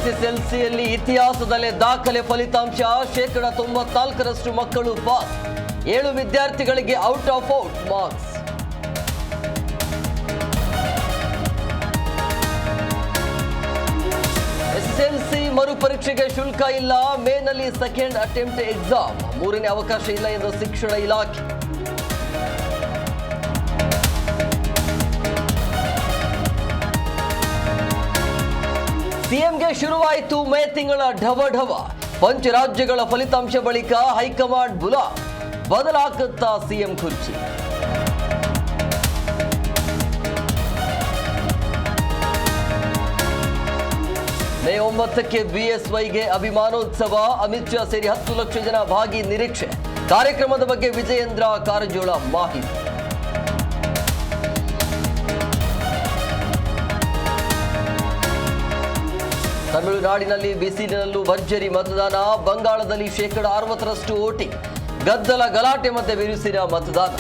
ಎಸ್ಎಸ್ಎಲ್ಸಿಯಲ್ಲಿ ಇತಿಹಾಸದಲ್ಲೇ ದಾಖಲೆ ಫಲಿತಾಂಶ. 94% ಮಕ್ಕಳು ಪಾಸ್. 7 ವಿದ್ಯಾರ್ಥಿಗಳಿಗೆ ಔಟ್ ಮಾರ್ಕ್ಸ್. ಎಸ್ಎಸ್ಎಲ್ಸಿ ಮರುಪರೀಕ್ಷೆಗೆ ಶುಲ್ಕ ಇಲ್ಲ. ಮೇನಲ್ಲಿ ಸೆಕೆಂಡ್ ಅಟೆಂಪ್ಟ್ ಎಕ್ಸಾಮ್. 3ನೇ ಅವಕಾಶ ಇಲ್ಲ ಎಂದು ಶಿಕ್ಷಣ ಇಲಾಖೆ. ಸಿಎಂಗೆ ಶುರುವಾಯಿತು ಮೇ ತಿಂಗಳ ಢವಢವ. ಪಂಚರಾಜ್ಯಗಳ ಫಲಿತಾಂಶ ಬಳಿಕ ಹೈಕಮಾಂಡ್ ಬದಲಾಗುತ್ತಾ ಸಿಎಂ ಕುರ್ಚಿ. ಮೇ 9ಕ್ಕೆ ಬಿಎಸ್ವೈಗೆ ಅಭಿಮಾನೋತ್ಸವ. ಅಮಿತ್ ಶಾ ಸೇರಿ 10 ಲಕ್ಷ ಜನ ಭಾಗಿ ನಿರೀಕ್ಷೆ. ಕಾರ್ಯಕ್ರಮದ ಬಗ್ಗೆ ವಿಜಯೇಂದ್ರ ಕಾರಜೋಳ ಮಾಹಿತಿ. ತಮಿಳುನಾಡಿನಲ್ಲಿ ಬಿಸಿಲಿನಲ್ಲೂ ಭರ್ಜರಿ ಮತದಾನ. ಬಂಗಾಳದಲ್ಲಿ 60% ವೋಟಿಂಗ್. ಗದ್ದಲ ಗಲಾಟೆ ಮಧ್ಯೆ ಬಿರುಸಿನ ಮತದಾನ.